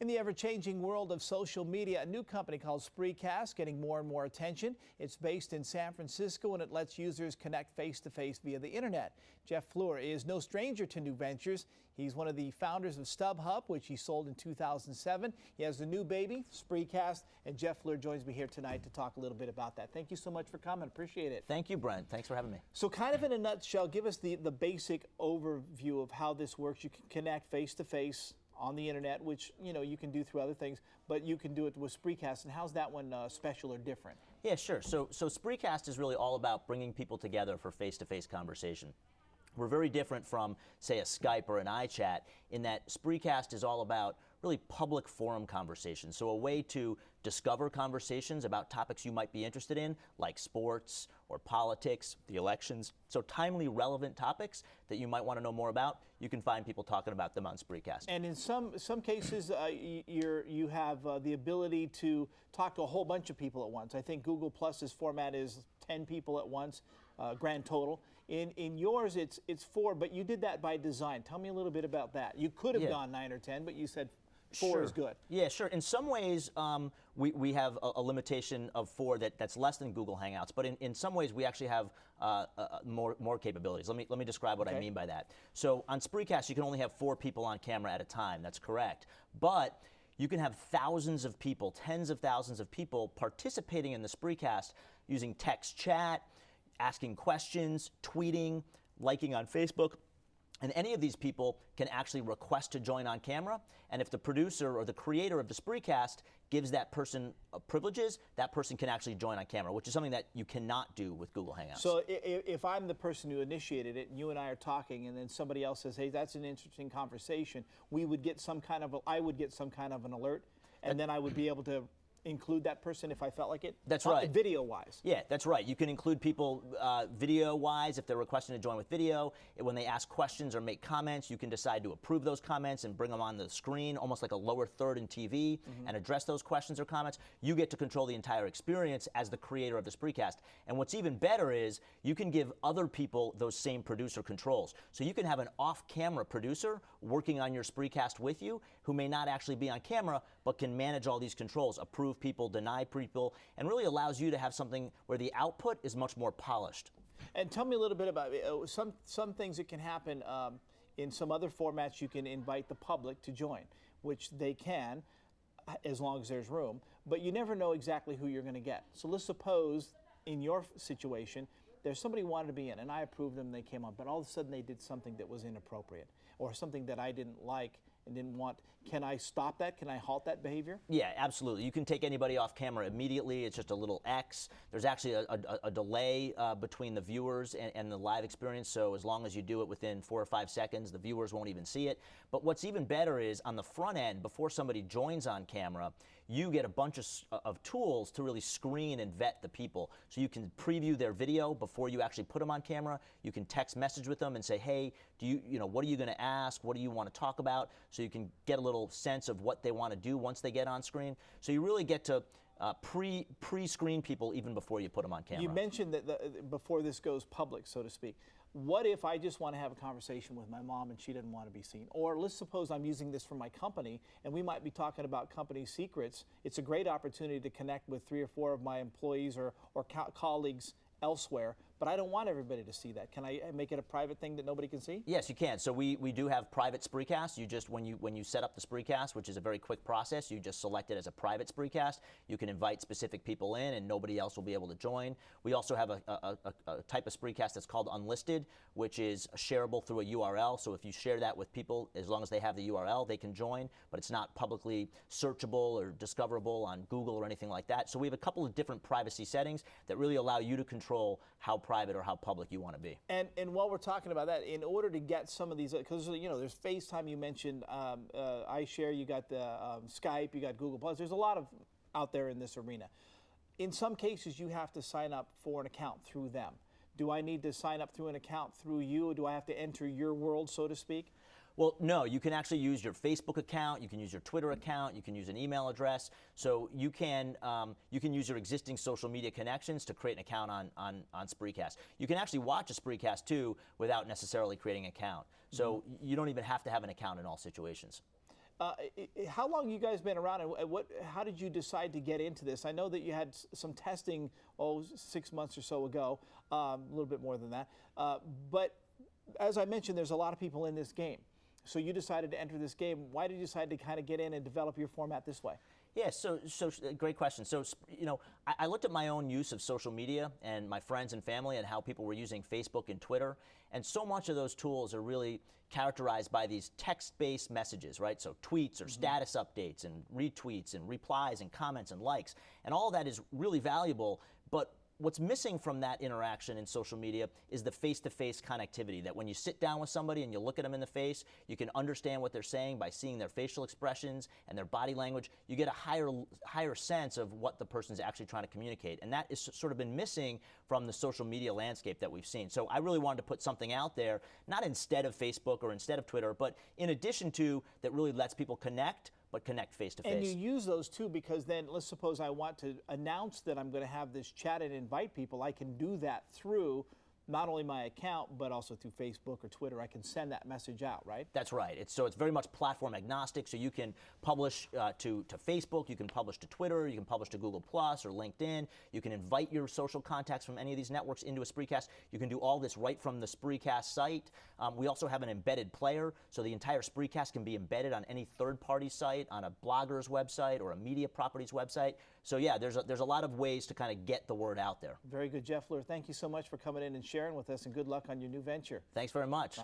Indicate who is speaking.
Speaker 1: In the ever-changing world of social media, a new company called Spreecast getting more and more attention. It's based in San Francisco and it lets users connect face-to-face via the internet. Jeff Fluhr is no stranger to new ventures. He's one of the founders of StubHub, which he sold in 2007. He has a new baby, Spreecast, and Jeff Fluhr joins me here tonight to talk a little bit about that. Thank you so much for coming. Appreciate it.
Speaker 2: Thank you, Brent. Thanks for having me.
Speaker 1: So kind of in a nutshell, give us the basic overview of how this works. You can connect face-to-face on the internet, which you can do through other things, but you can do it with Spreecast. And how's that one special or different?
Speaker 2: Yeah, sure. So Spreecast is really all about bringing people together for face-to-face conversation. We're very different from, say, a Skype or an iChat in that Spreecast is all about really public forum conversations. So a way to discover conversations about topics you might be interested in, like sports or politics, the elections. So timely, relevant topics that you might want to know more about, you can find people talking about them on Spreecast.
Speaker 1: And in some cases, you have the ability to talk to a whole bunch of people at once. I think Google Plus's format is 10 people at once, grand total. In yours, it's 4, but you did that by design. Tell me a little bit about that. You could have gone 9 or 10, but you said 4 is good.
Speaker 2: Yeah, sure. In some ways, we have a limitation of 4 that's less than Google Hangouts, but in some ways we actually have more capabilities. Let me describe what I mean by that. So on Spreecast, you can only have 4 people on camera at a time. That's correct. But you can have thousands of people, tens of thousands of people participating in the Spreecast using text chat, asking questions, tweeting, liking on Facebook. And any of these people can actually request to join on camera. And if the producer or the creator of the Spreecast gives that person privileges, that person can actually join on camera, which is something that you cannot do with Google Hangouts.
Speaker 1: So if I'm the person who initiated it, and you and I are talking, and then somebody else says, hey, that's an interesting conversation, I would get some kind of an alert, and then I would be able to include that person if I felt like it?
Speaker 2: That's right.
Speaker 1: Video-wise.
Speaker 2: Yeah, that's right. You can include people video-wise if they're requesting to join with video. When they ask questions or make comments, you can decide to approve those comments and bring them on the screen, almost like a lower third in TV, and address those questions or comments. You get to control the entire experience as the creator of the Spreecast. And what's even better is you can give other people those same producer controls. So you can have an off-camera producer working on your Spreecast with you who may not actually be on camera, but can manage all these controls, approve people, deny people, and really allows you to have something where the output is much more polished.
Speaker 1: And tell me a little bit about some things that can happen in some other formats. You can invite the public to join, which they can as long as there's room, but you never know exactly who you're going to get. So let's suppose in your situation there's somebody who wanted to be in and I approved them and they came on, but all of a sudden they did something that was inappropriate or something that I didn't like and didn't want. Can I stop that? Can I halt that behavior?
Speaker 2: Yeah, absolutely. You can take anybody off camera immediately. It's just a little X. There's actually a delay between the viewers and the live experience, so as long as you do it within 4 or 5 seconds, the viewers won't even see it. But what's even better is on the front end, before somebody joins on camera, you get a bunch of tools to really screen and vet the people. So you can preview their video before you actually put them on camera. You can text message with them and say, hey, what are you going to ask? What do you want to talk about? So you can get a little sense of what they want to do once they get on screen. So you really get to pre-screen people even before you put them on camera.
Speaker 1: You mentioned that before this goes public, so to speak. What if I just want to have a conversation with my mom and she didn't want to be seen? Or let's suppose I'm using this for my company and we might be talking about company secrets. It's a great opportunity to connect with 3 or 4 of my employees or colleagues elsewhere, but I don't want everybody to see that. Can I make it a private thing that nobody can see?
Speaker 2: Yes, you can. So we do have private Spreecast. You just, when you set up the Spreecast, which is a very quick process, you just select it as a private Spreecast. You can invite specific people in and nobody else will be able to join. We also have a type of Spreecast that's called unlisted, which is shareable through a URL. So if you share that with people, as long as they have the URL, they can join, but it's not publicly searchable or discoverable on Google or anything like that. So we have a couple of different privacy settings that really allow you to control how private or how public you want to be.
Speaker 1: And while we're talking about that, in order to get some of these, because there's FaceTime, you mentioned, iShare, you got the Skype, you got Google Plus. There's a lot of out there in this arena. In some cases, you have to sign up for an account through them. Do I need to sign up through an account through you, or do I have to enter your world, so to speak?
Speaker 2: Well, no, you can actually use your Facebook account, you can use your Twitter account, you can use an email address. So you can use your existing social media connections to create an account on Spreecast. You can actually watch a Spreecast too without necessarily creating an account. So you don't even have to have an account in all situations.
Speaker 1: How long you guys been around, and how did you decide to get into this? I know that you had some testing, 6 months or so ago, a little bit more than that. But as I mentioned, there's a lot of people in this game. So you decided to enter this game. Why did you decide to kind of get in and develop your format this way?
Speaker 2: Yeah, so great question. So, you know, I looked at my own use of social media and my friends and family and how people were using Facebook and Twitter. And so much of those tools are really characterized by these text-based messages, right? So tweets or status updates and retweets and replies and comments and likes. And all of that is really valuable, but what's missing from that interaction in social media is the face-to-face connectivity, that when you sit down with somebody and you look at them in the face, you can understand what they're saying by seeing their facial expressions and their body language. You get a higher sense of what the person's actually trying to communicate. And that has sort of been missing from the social media landscape that we've seen. So I really wanted to put something out there, not instead of Facebook or instead of Twitter, but in addition to, that really lets people connect, but connect face-to-face.
Speaker 1: And you use those too, because then let's suppose I want to announce that I'm going to have this chat and invite people. I can do that through not only my account, but also through Facebook or Twitter. I can send that message out, right?
Speaker 2: That's right. It's very much platform agnostic, so you can publish to Facebook, you can publish to Twitter, you can publish to Google Plus or LinkedIn, you can invite your social contacts from any of these networks into a Spreecast. You can do all this right from the Spreecast site. We also have an embedded player, so the entire Spreecast can be embedded on any third-party site, on a blogger's website or a media property's website. So yeah, there's a lot of ways to kind of get the word out there.
Speaker 1: Very good, Jeff Fluhr. Thank you so much for coming in and sharing with us, and good luck on your new venture.
Speaker 2: Thanks very much.